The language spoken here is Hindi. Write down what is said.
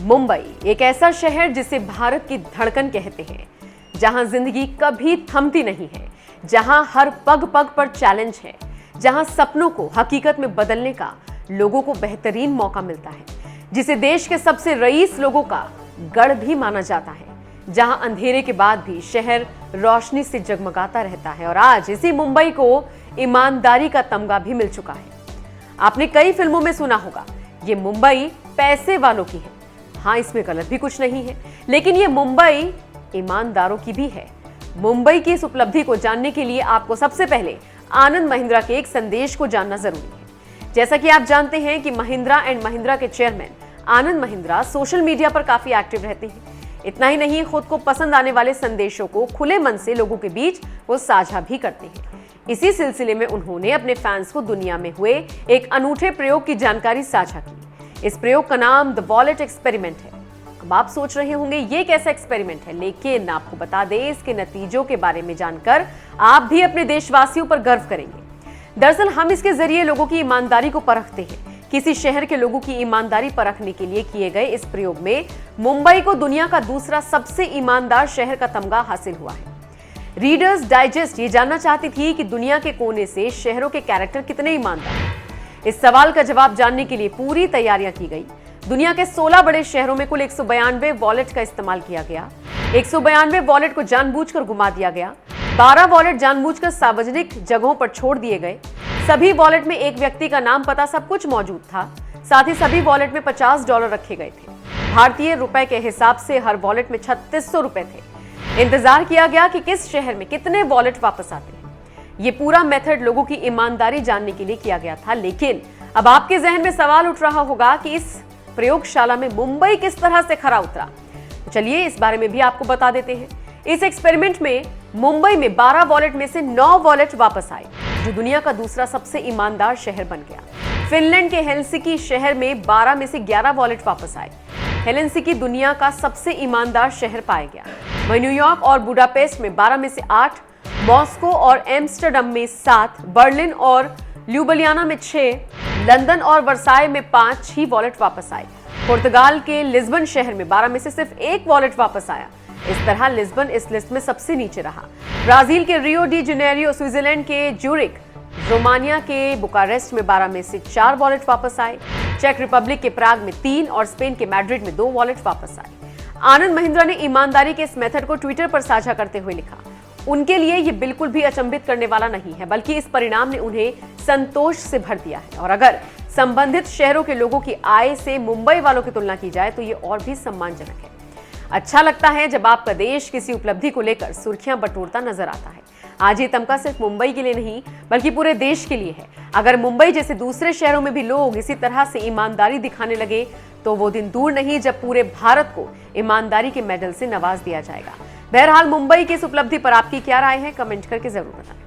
मुंबई एक ऐसा शहर जिसे भारत की धड़कन कहते हैं, जहां जिंदगी कभी थमती नहीं है, जहां हर पग पग पर चैलेंज है, जहां सपनों को हकीकत में बदलने का लोगों को बेहतरीन मौका मिलता है, जिसे देश के सबसे रईस लोगों का गढ़ भी माना जाता है, जहां अंधेरे के बाद भी शहर रोशनी से जगमगाता रहता है। और आज इसी मुंबई को ईमानदारी का तमगा भी मिल चुका है। आपने कई फिल्मों में सुना होगा, ये मुंबई पैसे वालों की है। हाँ, इसमें गलत भी कुछ नहीं है, लेकिन ये मुंबई ईमानदारों की भी है। मुंबई की इस उपलब्धि को जानने के लिए आपको सबसे पहले आनंद महिंद्रा के एक संदेश को जानना जरूरी है। जैसा कि आप जानते हैं कि महिंद्रा एंड महिंद्रा के chairman Anand Mahindra social media पर काफी एक्टिव रहते हैं। इतना ही नहीं, खुद को पसंद आने वाले संदेशों को खुले मन से लोगों के बीच वो साझा भी करते हैं। इसी सिलसिले में उन्होंने अपने फैंस को दुनिया में हुए एक अनूठे प्रयोग की जानकारी साझा की। इस प्रयोग का नाम द वॉलेट एक्सपेरिमेंट है। अब आप सोच रहे होंगे ये कैसा एक्सपेरिमेंट है, लेकिन आपको बता दें, इसके नतीजों के बारे में जानकर आप भी अपने देशवासियों पर गर्व करेंगे। दरअसल हम इसके जरिए लोगों की ईमानदारी को परखते हैं। किसी शहर के लोगों की ईमानदारी परखने के लिए किए गए इस प्रयोग में मुंबई को दुनिया का दूसरा सबसे ईमानदार शहर का तमगा हासिल हुआ है। रीडर्स डाइजेस्ट ये जानना चाहती थी कि दुनिया के कोने से शहरों के कैरेक्टर कितने ईमानदार हैं। इस सवाल का जवाब जानने के लिए पूरी तैयारियां की गई। दुनिया के 16 बड़े शहरों में कुल 192 वॉलेट का इस्तेमाल किया गया। 192 वॉलेट को जानबूझकर घुमा दिया गया। 12 वॉलेट जानबूझकर सार्वजनिक जगहों पर छोड़ दिए गए। सभी वॉलेट में एक व्यक्ति का नाम, पता सब कुछ मौजूद था। साथ ही सभी वॉलेट में $50 रखे गए थे। भारतीय रुपए के हिसाब से हर वॉलेट में 3600 रुपए थे। इंतजार किया गया कि किस शहर में कितने वॉलेट वापस आते हैं। ये पूरा मेथड लोगों की ईमानदारी जानने के लिए किया गया था। लेकिन अब आपके जहन में सवाल उठ रहा होगा कि इस प्रयोगशाला में मुंबई किस तरह से खरा उतरा। तो चलिए इस बारे में भी आपको बता देते हैं। इस एक्सपेरिमेंट में मुंबई में 12 वॉलेट में से 9 वॉलेट वापस आए, जो दुनिया का दूसरा सबसे ईमानदार शहर बन गया। फिनलैंड के हेलसिंकी शहर में 12 में से 11 वॉलेट वापस आए। हेलसिंकी दुनिया का सबसे ईमानदार शहर पाया गया। वहीं न्यूयॉर्क और बुडापेस्ट में 12 में से 8, मॉस्को और एम्स्टर्डम में 7, बर्लिन और ल्यूबलियाना में 6, लंदन और वर्साई में 5 ही वॉलेट वापस आए। पुर्तगाल के लिस्बन शहर में 12 में से सिर्फ 1 वॉलेट वापस आया। इस तरह लिस्बन इस लिस्ट में सबसे नीचे रहा। ब्राजील के रियो डी जेनेरियो, स्विट्जरलैंड के ज्यूरिक, रोमानिया के बुकारेस्ट में 12 में से 4 वॉलेट वापस आए। चेक रिपब्लिक के प्राग में 3 और स्पेन के मैड्रिड में 2 वॉलेट वापस आए। आनंद महिंद्रा ने ईमानदारी के इस मेथड को ट्विटर पर साझा करते हुए लिखा, उनके लिए ये बिल्कुल भी अचंभित करने वाला नहीं है, बल्कि इस परिणाम ने उन्हें संतोष से भर दिया है। और अगर संबंधित शहरों के लोगों की आय से मुंबई वालों की तुलना की जाए तो ये और भी सम्मानजनक है। अच्छा लगता है जब आपका देश किसी उपलब्धि को लेकर सुर्खियां बटोरता नजर आता है। आज ये तमगा सिर्फ मुंबई के लिए नहीं, बल्कि पूरे देश के लिए है। अगर मुंबई जैसे दूसरे शहरों में भी लोग इसी तरह से ईमानदारी दिखाने लगे तो वो दिन दूर नहीं जब पूरे भारत को ईमानदारी के मेडल से नवाज दिया जाएगा। बहरहाल मुंबई की इस उपलब्धि पर आपकी क्या राय है, कमेंट करके जरूर बताएं।